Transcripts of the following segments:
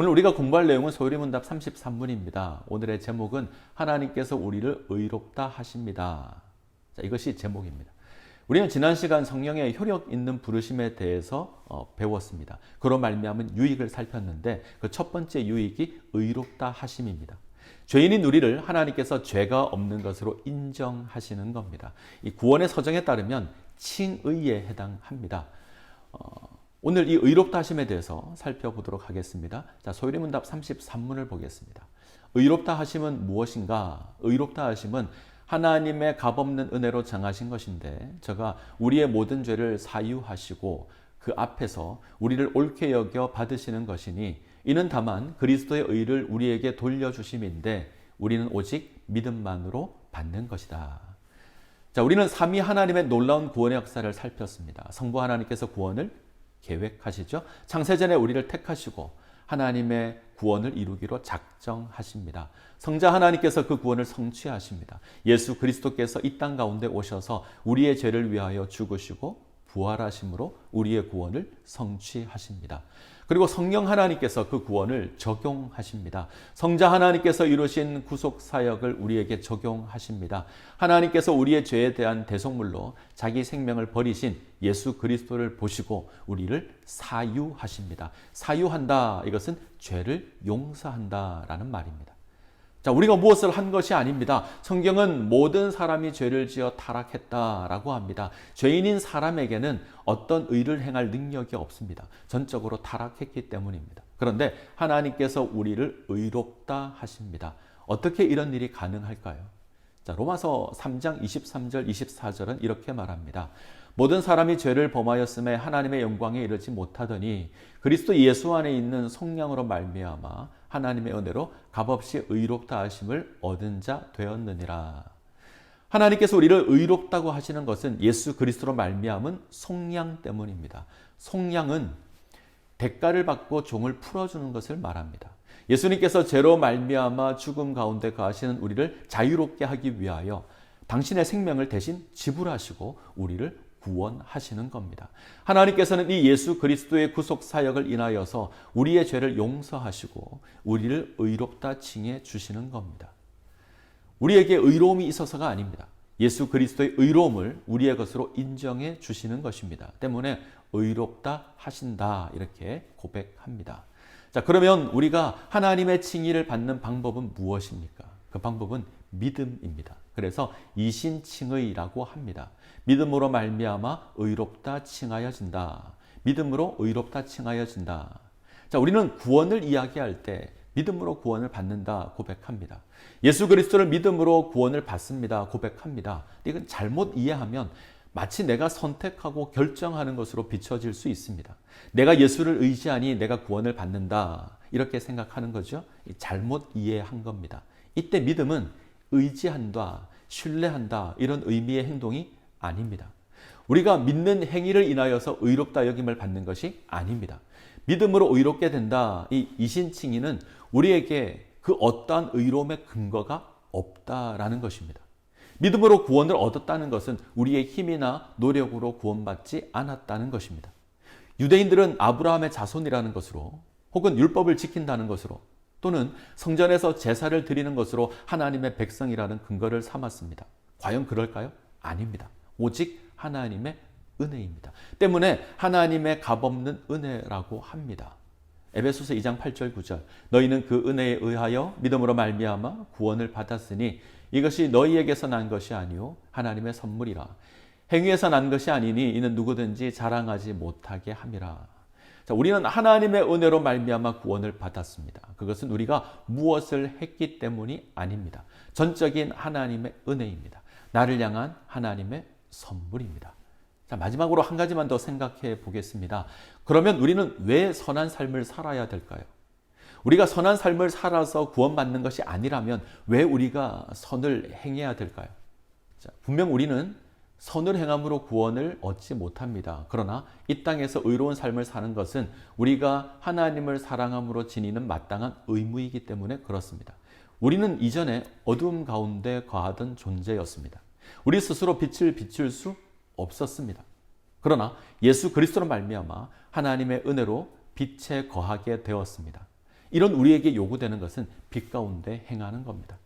오늘 우리가 공부할 내용은 소리문답 33문입니다. 오늘의 제목은 하나님께서 우리를 의롭다 하십니다. 자, 이것이 제목입니다. 우리는 지난 시간 성령의 효력 있는 부르심에 대해서 배웠습니다. 그로 말미암은 유익을 살폈는데 그 첫 번째 유익이 의롭다 하심입니다. 죄인인 우리를 하나님께서 죄가 없는 것으로 인정하시는 겁니다. 이 구원의 서정에 따르면 칭의에 해당합니다. 오늘 이 의롭다 하심에 대해서 살펴보도록 하겠습니다. 자, 소리문답 33문을 보겠습니다. 의롭다 하심은 무엇인가? 의롭다 하심은 하나님의 값없는 은혜로 정하신 것인데 저가 우리의 모든 죄를 사유하시고 그 앞에서 우리를 옳게 여겨 받으시는 것이니 이는 다만 그리스도의 의를 우리에게 돌려주심인데 우리는 오직 믿음만으로 받는 것이다. 자, 우리는 삼위 하나님의 놀라운 구원의 역사를 살폈습니다. 성부 하나님께서 구원을 계획하시죠. 창세전에 우리를 택하시고 하나님의 구원을 이루기로 작정하십니다. 성자 하나님께서 그 구원을 성취하십니다. 예수 그리스도께서 이 땅 가운데 오셔서 우리의 죄를 위하여 죽으시고 부활하심으로 우리의 구원을 성취하십니다. 그리고 성령 하나님께서 그 구원을 적용하십니다. 성자 하나님께서 이루신 구속 사역을 우리에게 적용하십니다. 하나님께서 우리의 죄에 대한 대속물로 자기 생명을 버리신 예수 그리스도를 보시고 우리를 사유하십니다. 사유한다, 이것은 죄를 용서한다라는 말입니다. 자, 우리가 무엇을 한 것이 아닙니다. 성경은 모든 사람이 죄를 지어 타락했다라고 합니다. 죄인인 사람에게는 어떤 의를 행할 능력이 없습니다. 전적으로 타락했기 때문입니다. 그런데 하나님께서 우리를 의롭다 하십니다. 어떻게 이런 일이 가능할까요? 자, 로마서 3장 23절 24절은 이렇게 말합니다. 모든 사람이 죄를 범하였음에 하나님의 영광에 이르지 못하더니 그리스도 예수 안에 있는 속량으로 말미암아 하나님의 은혜로 값없이 의롭다 하심을 얻은 자 되었느니라. 하나님께서 우리를 의롭다고 하시는 것은 예수 그리스도로 말미암은 속량 때문입니다. 속량은 대가를 받고 종을 풀어주는 것을 말합니다. 예수님께서 죄로 말미암아 죽음 가운데 거하시는 우리를 자유롭게 하기 위하여 당신의 생명을 대신 지불하시고 우리를 구원하시는 겁니다. 하나님께서는 이 예수 그리스도의 구속 사역을 인하여서 우리의 죄를 용서하시고 우리를 의롭다 칭해 주시는 겁니다. 우리에게 의로움이 있어서가 아닙니다. 예수 그리스도의 의로움을 우리의 것으로 인정해 주시는 것입니다. 때문에 의롭다 하신다, 이렇게 고백합니다. 자, 그러면 우리가 하나님의 칭의를 받는 방법은 무엇입니까? 그 방법은 믿음입니다. 그래서 이신칭의라고 합니다. 믿음으로 말미암아 의롭다 칭하여진다. 믿음으로 의롭다 칭하여진다. 자, 우리는 구원을 이야기할 때 믿음으로 구원을 받는다 고백합니다. 예수 그리스도를 믿음으로 구원을 받습니다 고백합니다. 이건 잘못 이해하면 마치 내가 선택하고 결정하는 것으로 비춰질 수 있습니다. 내가 예수를 의지하니 내가 구원을 받는다, 이렇게 생각하는 거죠. 잘못 이해한 겁니다. 이때 믿음은 의지한다, 신뢰한다, 이런 의미의 행동이 아닙니다. 우리가 믿는 행위를 인하여서 의롭다 여김을 받는 것이 아닙니다. 믿음으로 의롭게 된다, 이 이신칭의는 우리에게 그 어떠한 의로움의 근거가 없다라는 것입니다. 믿음으로 구원을 얻었다는 것은 우리의 힘이나 노력으로 구원받지 않았다는 것입니다. 유대인들은 아브라함의 자손이라는 것으로 혹은 율법을 지킨다는 것으로 또는 성전에서 제사를 드리는 것으로 하나님의 백성이라는 근거를 삼았습니다. 과연 그럴까요? 아닙니다. 오직 하나님의 은혜입니다. 때문에 하나님의 값없는 은혜라고 합니다. 에베소서 2장 8절 9절 너희는 그 은혜에 의하여 믿음으로 말미암아 구원을 받았으니 이것이 너희에게서 난 것이 아니요 하나님의 선물이라. 행위에서 난 것이 아니니 이는 누구든지 자랑하지 못하게 함이라. 자, 우리는 하나님의 은혜로 말미암아 구원을 받았습니다. 그것은 우리가 무엇을 했기 때문이 아닙니다. 전적인 하나님의 은혜입니다. 나를 향한 하나님의 선물입니다. 자, 마지막으로 한 가지만 더 생각해 보겠습니다. 그러면 우리는 왜 선한 삶을 살아야 될까요? 우리가 선한 삶을 살아서 구원받는 것이 아니라면 왜 우리가 선을 행해야 될까요? 자, 분명 우리는 선을 행함으로 구원을 얻지 못합니다. 그러나 이 땅에서 의로운 삶을 사는 것은 우리가 하나님을 사랑함으로 지니는 마땅한 의무이기 때문에 그렇습니다. 우리는 이전에 어두움 가운데 거하던 존재였습니다. 우리 스스로 빛을 비출 수 없었습니다. 그러나 예수 그리스도로 말미암아 하나님의 은혜로 빛에 거하게 되었습니다. 이런 우리에게 요구되는 것은 빛 가운데 행하는 겁니다.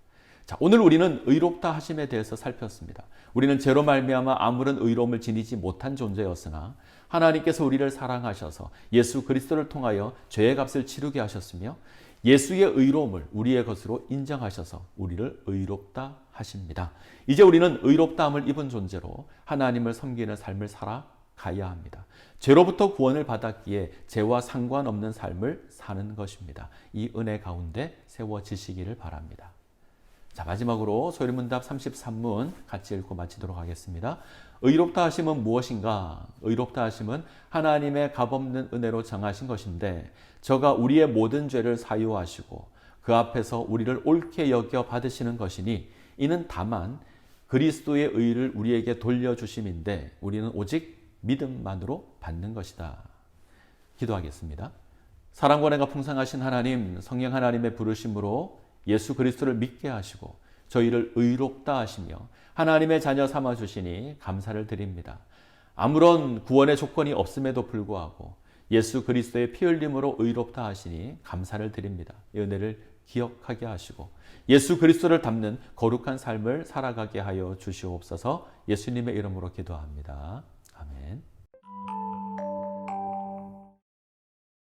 자, 오늘 우리는 의롭다 하심에 대해서 살폈습니다. 우리는 죄로 말미암아 아무런 의로움을 지니지 못한 존재였으나 하나님께서 우리를 사랑하셔서 예수 그리스도를 통하여 죄의 값을 치르게 하셨으며 예수의 의로움을 우리의 것으로 인정하셔서 우리를 의롭다 하십니다. 이제 우리는 의롭다함을 입은 존재로 하나님을 섬기는 삶을 살아가야 합니다. 죄로부터 구원을 받았기에 죄와 상관없는 삶을 사는 것입니다. 이 은혜 가운데 세워지시기를 바랍니다. 자, 마지막으로 소리문답 33문 같이 읽고 마치도록 하겠습니다. 의롭다 하심은 무엇인가? 의롭다 하심은 하나님의 값없는 은혜로 정하신 것인데 저가 우리의 모든 죄를 사유하시고 그 앞에서 우리를 옳게 여겨 받으시는 것이니 이는 다만 그리스도의 의를 우리에게 돌려주심인데 우리는 오직 믿음만으로 받는 것이다. 기도하겠습니다. 사랑과 은혜가 풍성하신 하나님, 성령 하나님의 부르심으로 예수 그리스도를 믿게 하시고 저희를 의롭다 하시며 하나님의 자녀 삼아 주시니 감사를 드립니다. 아무런 구원의 조건이 없음에도 불구하고 예수 그리스도의 피 흘림으로 의롭다 하시니 감사를 드립니다. 이 은혜를 기억하게 하시고 예수 그리스도를 닮는 거룩한 삶을 살아가게 하여 주시옵소서. 예수님의 이름으로 기도합니다.